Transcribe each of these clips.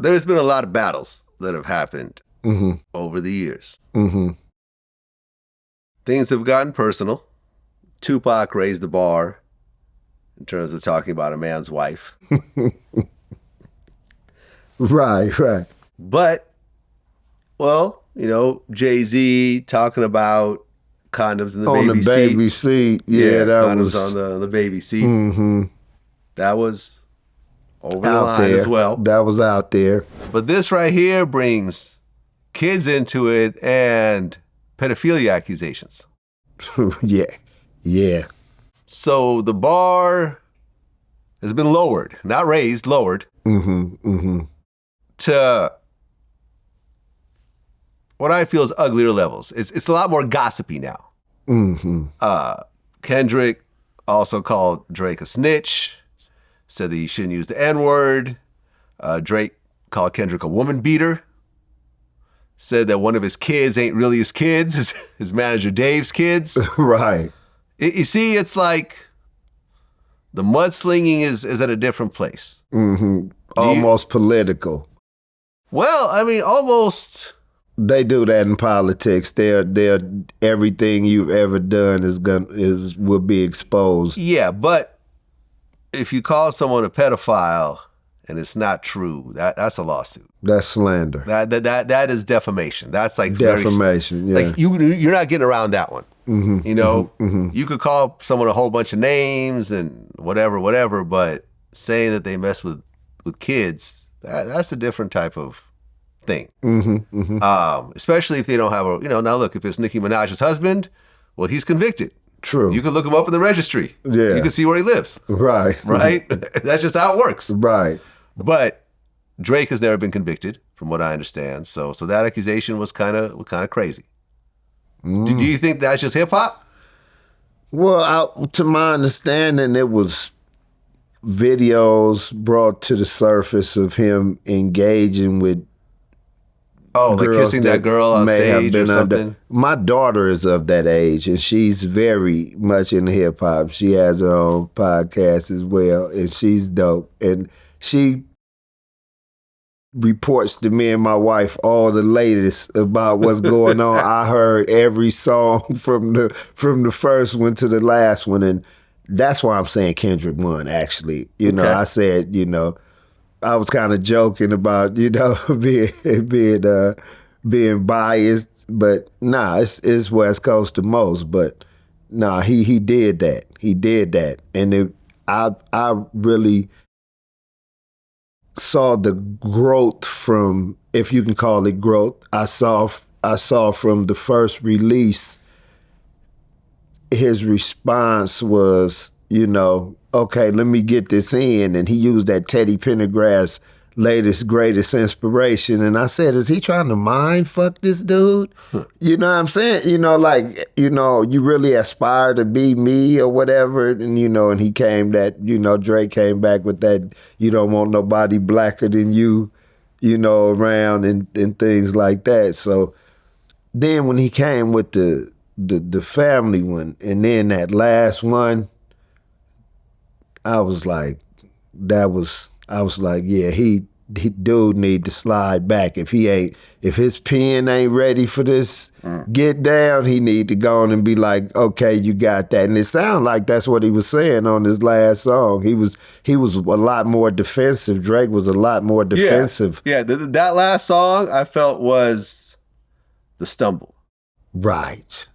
there's been a lot of battles that have happened over the years. Things have gotten personal. Tupac raised the bar in terms of talking about a man's wife. Right. But, well, you know, Jay-Z talking about condoms in the baby seat. On the baby seat. Yeah, that condoms was... on the baby seat. That was over the line there. as well. That was out there. But this right here brings kids into it and pedophilia accusations. Yeah. So the bar has been lowered, not raised, lowered. To what I feel is uglier levels. It's a lot more gossipy now. Kendrick also called Drake a snitch, said that he shouldn't use the N-word. Drake called Kendrick a woman beater, said that one of his kids ain't really his kids, his manager Dave's kids. Right. You see, it's like the mudslinging is at a different place. Almost political. Well, I mean, almost. They do that in politics. They're everything you've ever done will be exposed. Yeah, but if you call someone a pedophile and it's not true, that's a lawsuit. That's slander. That is defamation. That's like defamation. Like you're not getting around that one. You know, you could call someone a whole bunch of names and whatever, but saying that they mess with kids, that's a different type of thing. Especially if they don't have now look, if it's Nicki Minaj's husband, well, he's convicted. True. You can look him up in the registry. Yeah. You can see where he lives. Right. That's just how it works. Right. But Drake has never been convicted, from what I understand. So that accusation was kind of crazy. Do you think that's just hip hop? Well, to my understanding, it was videos brought to the surface of him engaging with like kissing that girl on stage or something? My daughter is of that age, and she's very much into hip-hop. She has her own podcast as well, and she's dope. And she reports to me and my wife all the latest about what's going on. I heard every song from the first one to the last one, and that's why I'm saying Kendrick won, actually. I said, I was kind of joking about, being biased, but nah, it's West Coast the most. But nah, he did that. He did that, and I really saw the growth from, if you can call it growth. I saw from the first release, his response was, okay, let me get this in. And he used that Teddy Pendergrass latest, greatest inspiration. And I said, is he trying to mind fuck this dude? You know what I'm saying? You really aspire to be me or whatever. And, and he came Drake came back with that, you don't want nobody blacker than you, around and things like that. So then when he came with the family one, and then that last one, I was like, yeah, he dude need to slide back. If his pen ain't ready for this get down, he need to go on and be like, okay, you got that. And it sounded like that's what he was saying on his last song. He was a lot more defensive. Drake was a lot more defensive. Yeah, that last song I felt was the stumble. Right.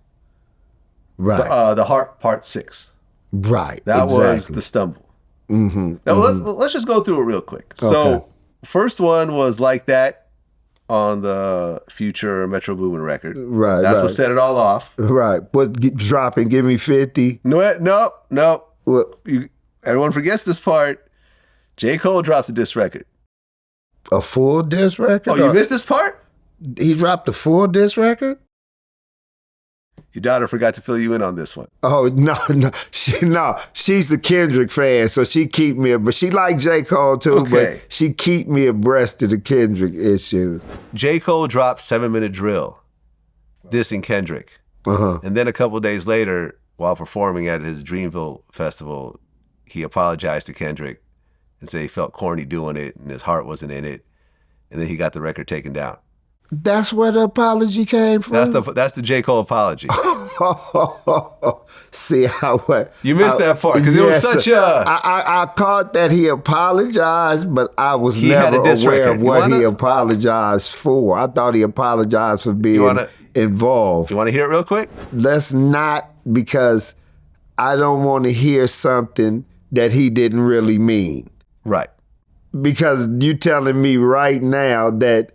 The Heart Part 6. Right. That exactly. was the stumble. Now let's just go through it real quick. Okay. So first one was Like That on the Future Metro Boomin record. Right. That's what set it all off. Right. But dropping Give Me 50. No. What? Everyone forgets this part. J. Cole drops a diss record. A full diss record? Oh, you missed this part? He dropped a full diss record? Your daughter forgot to fill you in on this one. Oh, no. She's a Kendrick fan, so she keep me, but she like J. Cole too, Okay. but she keep me abreast of the Kendrick issues. J. Cole dropped 7 Minute Drill, dissing Kendrick. And then a couple days later, while performing at his Dreamville festival, he apologized to Kendrick and said he felt corny doing it and his heart wasn't in it. and then he got the record taken down. That's where the apology came from? That's the J. Cole apology. See how what you missed that part because it was such a. I caught that he apologized, but I was never aware of what he apologized for. I thought he apologized for being involved. You want to hear it real quick? Let's not, because I don't want to hear something that he didn't really mean. Right. Because you telling me right now that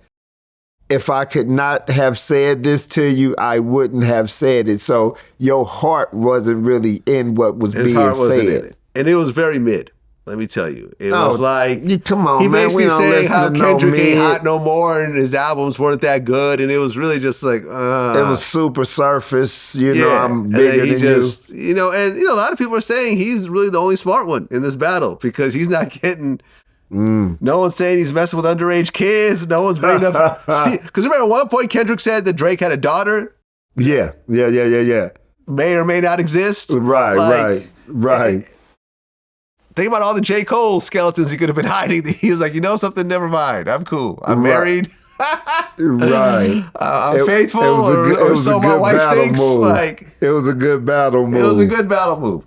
if I could not have said this to you, I wouldn't have said it. So your heart wasn't really in what was being said. And it was very mid. Let me tell you. It was like, come on, he man. basically saying how Kendrick ain't hot no more and his albums weren't that good. And it was really just like, It was super surface, know, I'm bigger than you. And a lot of people are saying he's really the only smart one in this battle because he's not getting... No one's saying he's messing with underage kids. No one's bringing up... Because remember, at one point, Kendrick said that Drake had a daughter. Yeah. May or may not exist. Right. Think about all the J. Cole skeletons he could have been hiding. He was like, something? Never mind. I'm cool. I'm married. Right. I'm faithful, or so my wife thinks. Move. It was a good battle move. It was a good battle move.